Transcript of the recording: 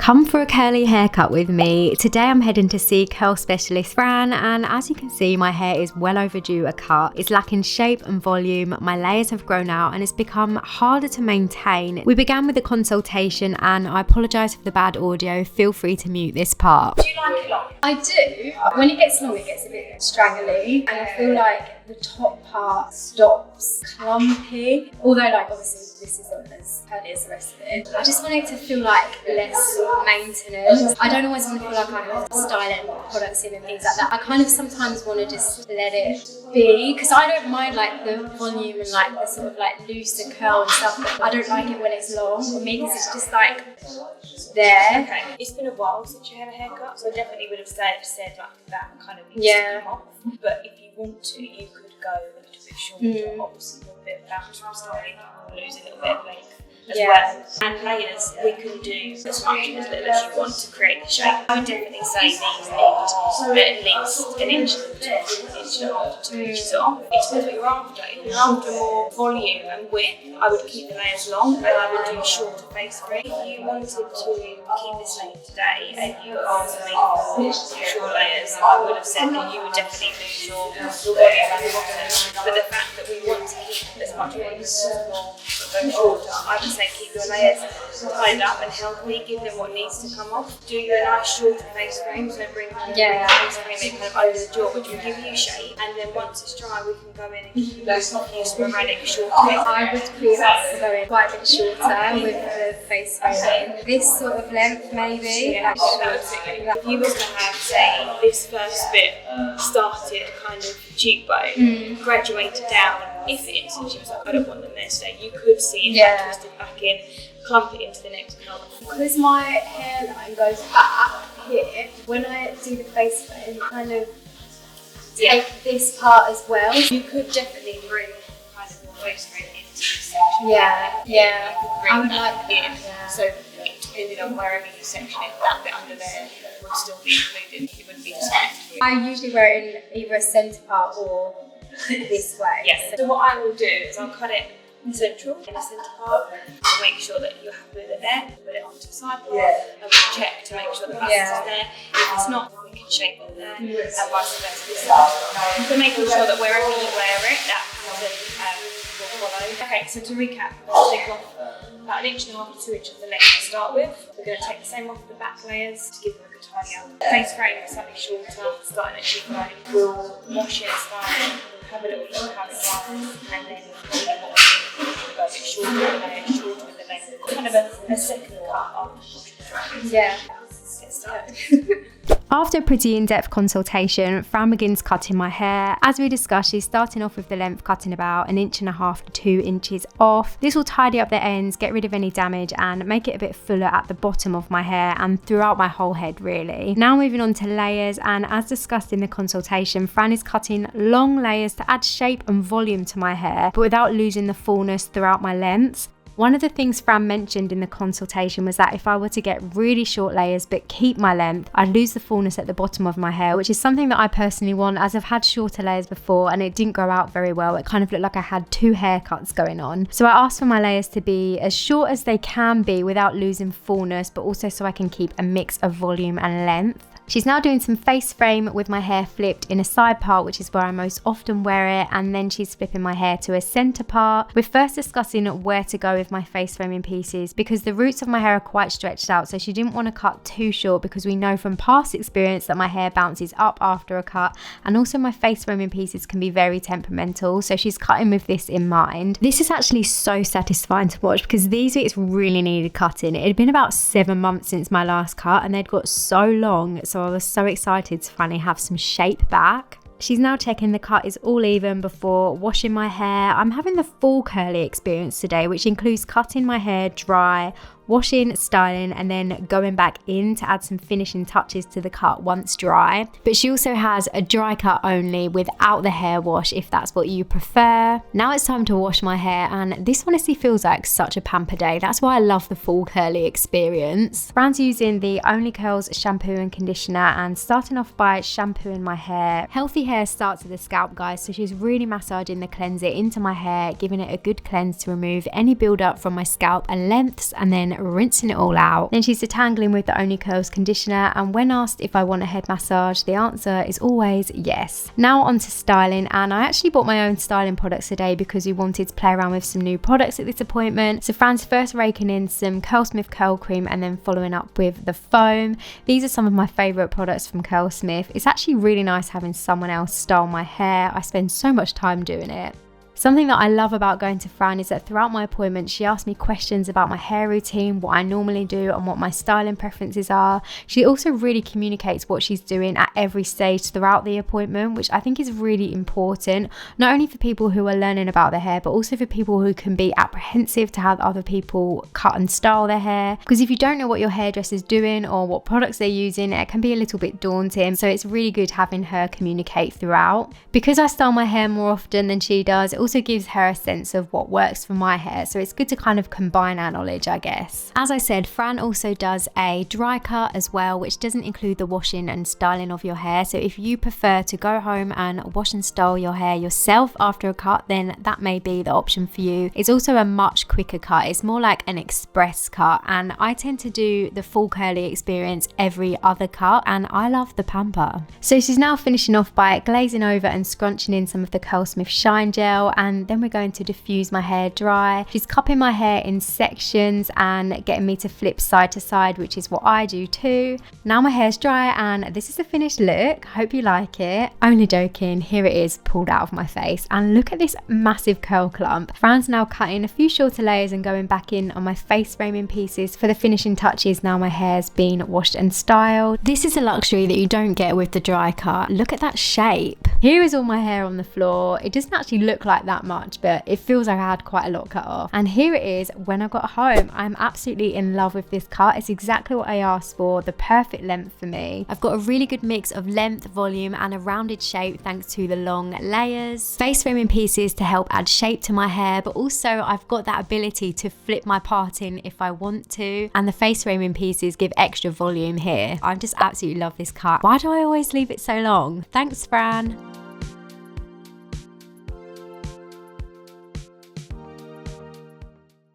Come for a curly haircut with me. Today I'm heading to see curl specialist Fran, and as you can see my hair is well overdue a cut. It's lacking shape and volume, my layers have grown out and it's become harder to maintain. We began with a consultation and I apologise for the bad audio, feel free to mute this part. Do you like it long? I do. When it gets long it gets a bit straggly and I feel like the top part stops clumpy. Although like obviously this isn't as curly as the rest of it. I just want it to feel like less maintenance. I don't always want to feel like I have to style it and put products in and things like that. I kind of sometimes want to just let it be because I don't mind like the volume and like the sort of like looser curl and stuff, but I don't like it when it's long for me because it's just like there. Okay. It's been a while since you had a haircut, so I definitely would have said like that kind of needs to come off. But if you want to, you could go a little bit shorter. Obviously, with a bit of bounce from styling, you will lose a little bit of length as well. And layers, we can do as much and as little as you want to create the shape. I would definitely say these need at least an inch to 1 inch and a half to 2 inches off. It depends what you're after. If you're after more volume and width, I would keep the layers long and I would do shorter face frame. If you wanted to keep this length today and you asked me for short layers, I would have said that you would definitely lose your volume and bottom. But the fact that we want to keep as much volume as possible but go shorter, I would say keep your layers tied up and healthy, give them what needs to come off. Do a nice shorter face frame, so bring the face frame in kind of over the jaw, which will give you shape. And then once it's dry, we can go in and use sporadic short. I would be up for going quite a bit shorter with the face frame. This sort of length maybe. Yeah, if you were to have, say, this first bit started kind of cheekbone, graduated down, if for instance you was like, I don't want them there today, you could see it twisted back in, clump it into the next curl. Because my hairline goes back here, when I do the face frame, kind of take this part as well. You could definitely bring kind of your face frame into this section. Yeah. I would like in. So depending on wherever you section it, that bit under there would still be included. It wouldn't be disconnected. I usually wear it in either a centre part or this way. Yes. So what I will do is I'll cut it central in the centre part to make sure that you're happy with it there. Put it onto the side part and we'll check to make sure the balance is there. If it's not, we can shape it there and vice versa. So making sure that wherever you wear it, that pattern will follow. Okay, so to recap, we'll take off about 1.5 to 2 inches of the length to start with. We're going to take the same off the back layers to give them a good tidy up. Face frame is slightly shorter, starting at cheekbone. We'll wash it, style, have a little look how it runs, and then we'll go a bit shorter with the length. Kind of a second cut after washing the dry. Yeah. Let's get started. After a pretty in-depth consultation, Fran begins cutting my hair. As we discussed, she's starting off with the length cutting about 1.5 to 2 inches off. This will tidy up the ends, get rid of any damage and make it a bit fuller at the bottom of my hair and throughout my whole head really. Now moving on to layers, and as discussed in the consultation, Fran is cutting long layers to add shape and volume to my hair but without losing the fullness throughout my lengths. One of the things Fran mentioned in the consultation was that if I were to get really short layers but keep my length, I'd lose the fullness at the bottom of my hair, which is something that I personally want, as I've had shorter layers before and it didn't grow out very well. It kind of looked like I had 2 haircuts going on. So I asked for my layers to be as short as they can be without losing fullness, but also so I can keep a mix of volume and length. She's now doing some face frame with my hair flipped in a side part, which is where I most often wear it, and then she's flipping my hair to a centre part. We're first discussing where to go with my face framing pieces because the roots of my hair are quite stretched out, so she didn't want to cut too short because we know from past experience that my hair bounces up after a cut, and also my face framing pieces can be very temperamental, so she's cutting with this in mind. This is actually so satisfying to watch because these bits really needed cutting. It had been about 7 months since my last cut and they'd got so long, so I was so excited to finally have some shape back. She's now checking the cut is all even before washing my hair. I'm having the full curly experience today, which includes cutting my hair dry, washing, styling, and then going back in to add some finishing touches to the cut once dry. But she also has a dry cut only without the hair wash if that's what you prefer. Now it's time to wash my hair, and this honestly feels like such a pamper day. That's why I love the full curly experience. Fran's using the Only Curls shampoo and conditioner and starting off by shampooing my hair. Healthy hair starts at the scalp, guys, so she's really massaging the cleanser into my hair, giving it a good cleanse to remove any buildup from my scalp and lengths, and then rinsing it all out. Then she's detangling with the Only Curls conditioner, and when asked if I want a head massage, the answer is always yes. Now on to styling, and I actually bought my own styling products today because we wanted to play around with some new products at this appointment. So Fran's first raking in some Curlsmith curl cream and then following up with the foam. These are some of my favourite products from Curlsmith. It's actually really nice having someone else style my hair. I spend so much time doing it. Something that I love about going to Fran is that throughout my appointment, she asks me questions about my hair routine, what I normally do and what my styling preferences are. She also really communicates what she's doing at every stage throughout the appointment, which I think is really important, not only for people who are learning about their hair, but also for people who can be apprehensive to have other people cut and style their hair. Because if you don't know what your hairdresser's doing or what products they're using, it can be a little bit daunting. So it's really good having her communicate throughout. Because I style my hair more often than she does, it also gives her a sense of what works for my hair, so it's good to kind of combine our knowledge, I guess. As I said, Fran also does a dry cut as well, which doesn't include the washing and styling of your hair. So if you prefer to go home and wash and style your hair yourself after a cut, then that may be the option for you. It's also a much quicker cut. It's more like an express cut, and I tend to do the full curly experience every other cut, and I love the pamper. So she's now finishing off by glazing over and scrunching in some of the Curlsmith shine gel, and then we're going to diffuse my hair dry. She's cupping my hair in sections and getting me to flip side to side, which is what I do too. Now my hair's dry and this is the finished look. Hope you like it. Only joking, here it is pulled out of my face, and look at this massive curl clump. Fran's now cutting a few shorter layers and going back in on my face framing pieces for the finishing touches now my hair's been washed and styled. This is a luxury that you don't get with the dry cut. Look at that shape. Here is all my hair on the floor. It doesn't actually look like that much, but it feels like I had quite a lot cut off. And here it is when I got home. I'm absolutely in love with this cut. It's exactly what I asked for, the perfect length for me. I've got a really good mix of length, volume and a rounded shape thanks to the long layers. Face framing pieces to help add shape to my hair, but also I've got that ability to flip my part in if I want to, and the face framing pieces give extra volume here. I just absolutely love this cut. Why do I always leave it so long? Thanks, Fran.